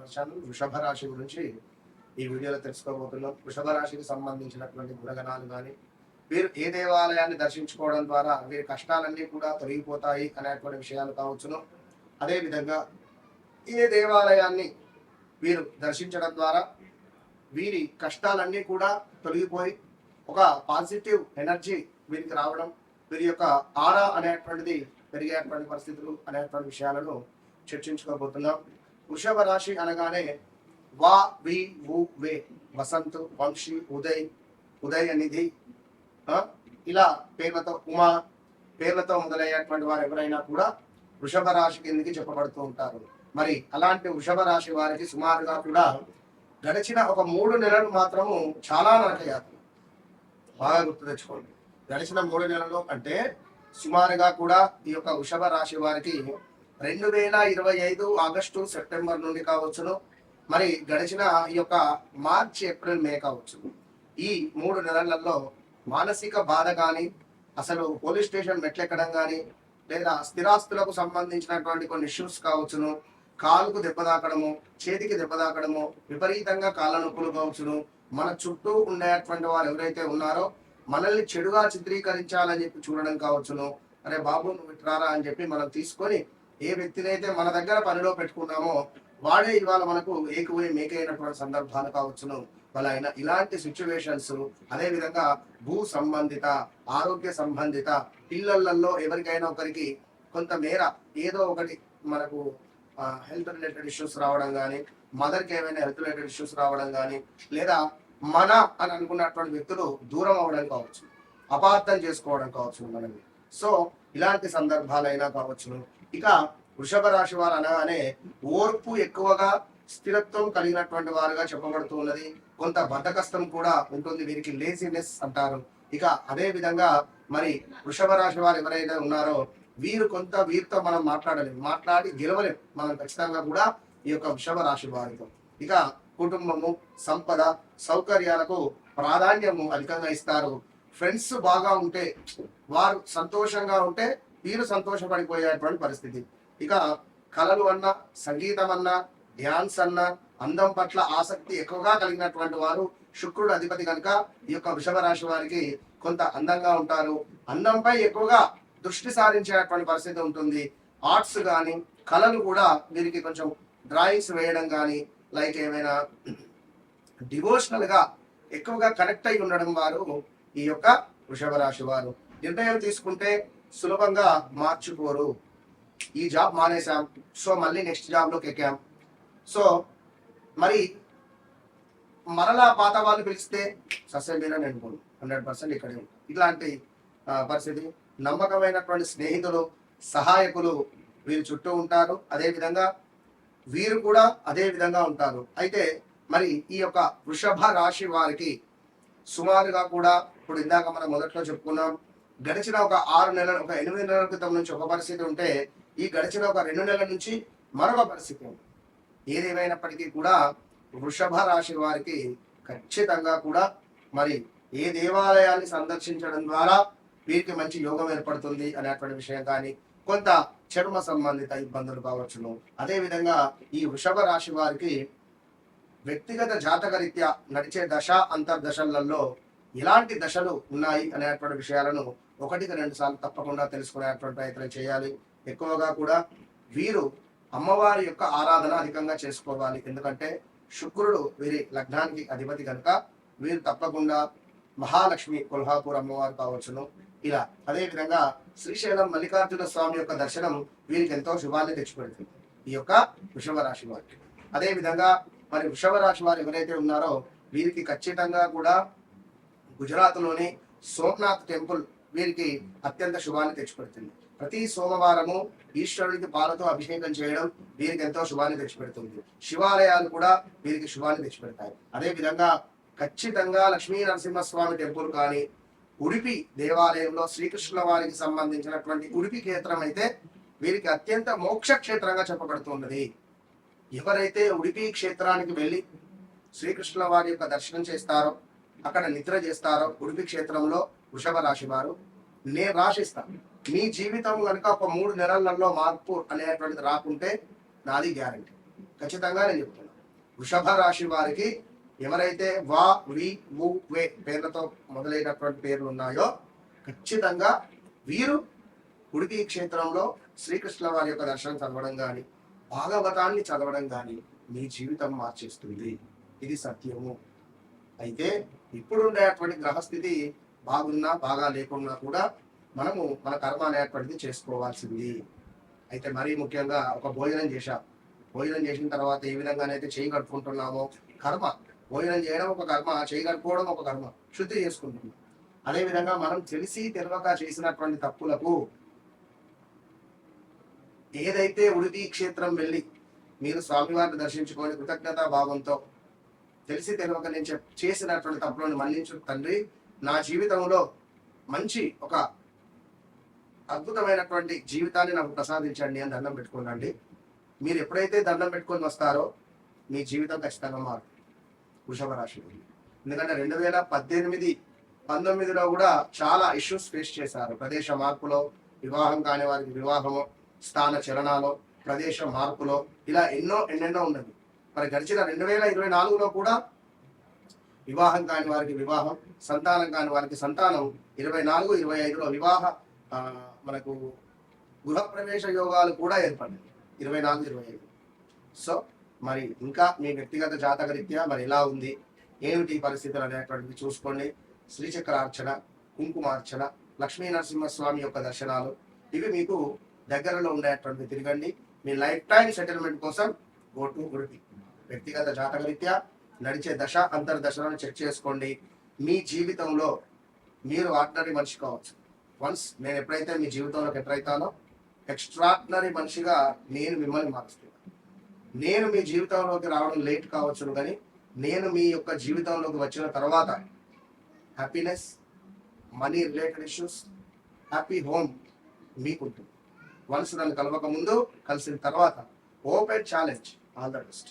వర్షాలు వృషభ రాశి గురించి ఈ వీడియోలో తెలుసుకోబోతున్నాం. వృషభ రాశికి సంబంధించినటువంటి గుణగణాలు కానీ, వీరు ఏ దేవాలయాన్ని దర్శించుకోవడం ద్వారా వీరి కష్టాలన్నీ కూడా తొలగిపోతాయి అనేటువంటి విషయాలు కావచ్చును. అదేవిధంగా ఏ దేవాలయాన్ని వీరు దర్శించడం ద్వారా వీరి కష్టాలన్నీ కూడా తొలగిపోయి ఒక పాజిటివ్ ఎనర్జీ వీరికి రావడం, వీరి యొక్క ఆరా అనేటువంటిది పెరిగేటువంటి పరిస్థితులు అనేటువంటి విషయాలను చర్చించుకోబోతున్నాం. వృషభ రాశి అనగానే వా వి వు వే వసంత్ వంశీ ఉదయ్ ఉదయనిధి ఇలా పేర్లతో ఉమా పేర్లతో మొదలయ్యేటువంటి వారు ఎవరైనా కూడా వృషభ రాశి కిందకి చెప్పబడుతూ ఉంటారు. మరి అలాంటి వృషభ రాశి వారికి సుమారుగా కూడా గడిచిన ఒక 3 నెలలు మాత్రము చాలా నరకయాత్ర. బాగా గుర్తు తెచ్చుకోండి. గడిచిన 3 నెలలు అంటే సుమారుగా కూడా ఈ యొక్క వృషభ రాశి వారికి 2025 ఆగస్టు సెప్టెంబర్ నుండి కావచ్చును, మరి గడిచిన ఈ యొక్క మార్చ్ ఏప్రిల్ మే కావచ్చును. ఈ 3 నెలలలో మానసిక బాధ కానీ, అసలు పోలీస్ స్టేషన్ మెట్లెక్కడం కానీ, లేదా స్థిరాస్తులకు సంబంధించినటువంటి కొన్ని ఇష్యూస్ కావచ్చును, కాలుకు దెబ్బ తాకడము, చేతికి దెబ్బ తాకడము, విపరీతంగా కాళ్ళ నొప్పులు కావచ్చును. మన చుట్టూ ఉండేటువంటి వారు ఎవరైతే ఉన్నారో మనల్ని చెడుగా చిత్రీకరించాలని చెప్పి చూడడం కావచ్చును. అరే బాబు నువ్వు ఇట్రారా అని చెప్పి మనం తీసుకొని ఏ వ్యక్తినైతే మన దగ్గర పనిలో పెట్టుకున్నామో వాడే ఇవాళ మనకు ఏకువై మేకైనటువంటి సందర్భాలు కావచ్చును. వాళ్ళ ఇలాంటి సిచ్యువేషన్స్, అదే విధంగా భూ సంబంధిత, ఆరోగ్య సంబంధిత, పిల్లలలో ఎవరికైనా ఒకరికి కొంతమేర ఏదో ఒకటి మనకు హెల్త్ రిలేటెడ్ ఇష్యూస్ రావడం కానీ, మదర్కి ఏమైనా హెల్త్ రిలేటెడ్ ఇష్యూస్ రావడం కానీ, లేదా మన అని అనుకున్నటువంటి వ్యక్తులు దూరం అవ్వడం కావచ్చు, అపార్థం చేసుకోవడం కావచ్చు మనల్ని. సో ఇలాంటి సందర్భాలైనా కావచ్చును. ఇక వృషభ రాశి వారు అనగానే ఓర్పు ఎక్కువగా, స్థిరత్వం కలిగినటువంటి వారుగా చెప్పబడుతూ ఉన్నది. కొంత బద్ధకస్తం కూడా ఉంటుంది, వీరికి లేజినెస్ అంటారు. ఇక అదే విధంగా మరి వృషభ రాశి వారు ఎవరైతే ఉన్నారో వీరితో మనం మాట్లాడి గెలవలేం మనం ఖచ్చితంగా కూడా ఈ యొక్క వృషభ రాశి వారితో. ఇక కుటుంబము, సంపద, సౌకర్యాలకు ప్రాధాన్యము అధికంగా ఇస్తారు. ఫ్రెండ్స్ బాగా ఉంటే, వారు సంతోషంగా ఉంటే వీరు సంతోషపడిపోయేటువంటి పరిస్థితి. ఇక కళలు అన్నా, సంగీతం అన్నా, డ్యాన్స్ అన్నా, అందం పట్ల ఆసక్తి ఎక్కువగా కలిగినటువంటి వారు, శుక్రుడు అధిపతి కనుక ఈ యొక్క వృషభ రాశి వారికి కొంత అందంగా ఉంటారు. అందంపై ఎక్కువగా దృష్టి సారించేటువంటి పరిస్థితి ఉంటుంది. ఆర్ట్స్ కానీ, కళలు కూడా వీరికి కొంచెం డ్రాయింగ్స్ వేయడం కానీ, లైక్ ఏమైనా డివోషనల్ గా ఎక్కువగా కనెక్ట్ అయి ఉండడం వారు ఈ యొక్క వృషభ రాశి వారు. నిర్ణయం తీసుకుంటే సులభంగా మార్చుకోరు. ఈ జాబ్ మానేసాం, సో మళ్ళీ నెక్స్ట్ జాబ్ లోకి ఎక్కాం, సో మరి మరలా పాత వాళ్ళు పిలిస్తే సస్య మీద నేను 100% ఇక్కడే ఉంటాను. ఇట్లాంటి పరిస్థితి. నమ్మకమైనటువంటి స్నేహితులు, సహాయకులు వీరి చుట్టూ ఉంటారు. అదేవిధంగా వీరు కూడా అదే విధంగా ఉంటారు. అయితే మరి ఈ యొక్క వృషభ రాశి వారికి సుమారుగా కూడా ఇప్పుడు ఇందాక మనం మొదట్లో చెప్పుకున్నాం, గడిచిన ఒక 6 నెలలు, ఒక 8 నెలల క్రితం నుంచి ఒక పరిస్థితి ఉంటే, ఈ గడిచిన ఒక 2 నెలల నుంచి మరొక పరిస్థితి ఉంది. ఏదేమైనప్పటికీ కూడా వృషభ రాశి వారికి ఖచ్చితంగా కూడా మరి ఏ దేవాలయాన్ని సందర్శించడం ద్వారా వీరికి మంచి యోగం ఏర్పడుతుంది అనేటువంటి విషయం కానీ, కొంత చర్మ సంబంధిత ఇబ్బందులు కావచ్చును. అదేవిధంగా ఈ వృషభ రాశి వారికి వ్యక్తిగత జాతక రీత్యా నడిచే దశ అంతర్దశలలో ఎలాంటి దశలు ఉన్నాయి అనేటువంటి విషయాలను 1-2 సార్లు తప్పకుండా తెలుసుకునేటువంటి ప్రయత్నం చేయాలి. ఎక్కువగా కూడా వీరు అమ్మవారి యొక్క ఆరాధన అధికంగా చేసుకోవాలి. ఎందుకంటే శుక్రుడు వీరి లగ్నానికి అధిపతి కనుక వీరు తప్పకుండా మహాలక్ష్మి కొల్హాపూర్ అమ్మవారు కావచ్చును. ఇలా అదేవిధంగా శ్రీశైలం మల్లికార్జున స్వామి యొక్క దర్శనం వీరికి ఎంతో శుభాన్ని తెచ్చిపెడుతుంది ఈ యొక్క వృషభ రాశి వారికి. అదేవిధంగా మరి వృషభ రాశి వారు ఎవరైతే ఉన్నారో వీరికి ఖచ్చితంగా కూడా గుజరాత్లోని సోమనాథ్ టెంపుల్ వీరికి అత్యంత శుభాన్ని తెచ్చిపెడుతుంది. ప్రతి సోమవారము ఈశ్వరుడికి పాలతో అభిషేకం చేయడం వీరికి ఎంతో శుభాన్ని తెచ్చిపెడుతుంది. శివాలయాలు కూడా వీరికి శుభాన్ని తెచ్చిపెడతాయి. అదేవిధంగా ఖచ్చితంగా లక్ష్మీ నరసింహస్వామి టెంపుల్ కానీ, ఉడిపి దేవాలయంలో శ్రీకృష్ణుల వారికి సంబంధించినటువంటి ఉడిపి క్షేత్రం అయితే వీరికి అత్యంత మోక్ష క్షేత్రంగా చెప్పబడుతున్నది. ఎవరైతే ఉడిపి క్షేత్రానికి వెళ్ళి శ్రీకృష్ణుల వారి యొక్క దర్శనం చేస్తారో, అక్కడ నిద్ర చేస్తారో ఉడిపి క్షేత్రంలో వృషభ రాశి వారు, నేను రాసిస్తాను మీ జీవితం కనుక ఒక 3 నెలలలో మార్పు అనేటువంటిది రాకుంటే నాది గ్యారంటీ, ఖచ్చితంగా నేను చెప్తున్నాను. వృషభ రాశి వారికి ఎవరైతే వా వి వు వే పేర్లతో మొదలైనటువంటి పేర్లు ఉన్నాయో ఖచ్చితంగా వీరు ఉడిపి క్షేత్రంలో శ్రీకృష్ణ వారి యొక్క దర్శనం చదవడం కానీ భాగవతాన్ని చదవడం కానీ మీ జీవితం మార్చేస్తుంది. ఇది సత్యము. అయితే ఇప్పుడుండేటువంటి గ్రహస్థితి బాగున్నా బాగా లేకున్నా కూడా మనము మన కర్మ అనేటువంటిది చేసుకోవాల్సింది. అయితే మరీ ముఖ్యంగా ఒక భోజనం చేశాం, భోజనం చేసిన తర్వాత ఏ విధంగానైతే చేయి కట్టుకుంటున్నామో కర్మ, భోజనం చేయడం ఒక కర్మ, చేయి కట్టుకోవడం ఒక కర్మ, శుద్ధి చేసుకుంటున్నాం. అదేవిధంగా మనం తెలిసి తెలియక చేసినటువంటి తప్పులకు ఏదైతే ఉడిపి క్షేత్రం వెళ్ళి మీరు స్వామివారిని దర్శించుకొని కృతజ్ఞతా భావంతో తెలిసి తెలియక నేను చేసినటువంటి తప్పులను మన్నించు తండ్రి, నా జీవితంలో మంచి ఒక అద్భుతమైనటువంటి జీవితాన్ని నాకు ప్రసాదించండి అని దండం పెట్టుకోనండి. మీరు ఎప్పుడైతే దండం పెట్టుకొని వస్తారో మీ జీవితం ఖచ్చితంగా మారుతుంది వృషభ రాశి. ఎందుకంటే 2018, 19లో కూడా చాలా ఇష్యూస్ ఫేస్ చేశారు. ప్రదేశ మార్పులో, వివాహం కాని వారికి వివాహము, స్థాన చలనాలో, ప్రదేశ మార్పులో, ఇలా ఎన్నెన్నో ఉన్నది. మరి గడిచిన 2024లో కూడా వివాహం కాని వారికి వివాహం, సంతానం కాని వారికి సంతానం, 24, 25లో వివాహ మనకు గృహప్రవేశ యోగాలు కూడా ఏర్పడ్డాయి 24, 25. సో మరి ఇంకా మీ వ్యక్తిగత జాతక రీత్యా మరి ఎలా ఉంది, ఏమిటి పరిస్థితులు అనేటువంటివి చూసుకోండి. శ్రీచక్రార్చన, కుంకుమార్చన, లక్ష్మీ నరసింహస్వామి యొక్క దర్శనాలు ఇవి మీకు దగ్గరలో ఉండేటువంటి తిరగండి. మీ లైఫ్ టైం సెటిల్మెంట్ కోసం గో టు ఉడిపి. వ్యక్తిగత జాతక రీత్యా నడిచే దశ అంతర్దశలను చెక్ చేసుకోండి. మీ జీవితంలో మీరు ఆర్డినరీ మనిషి కావచ్చు. వన్స్ నేను ఎప్పుడైతే మీ జీవితంలోకి ఎంటర్ అవుతానో ఎక్స్ట్రాడినరీ మనిషిగా నేను మిమ్మల్ని మారుస్తాను. నేను మీ జీవితంలోకి రావడం లేట్ కావచ్చును, కానీ నేను మీ యొక్క జీవితంలోకి వచ్చిన తర్వాత happiness, money related issues, happy home మీకుంటుంది. వన్స్ నన్ను కలవక ముందు, కలిసిన తర్వాత open challenge. All the best.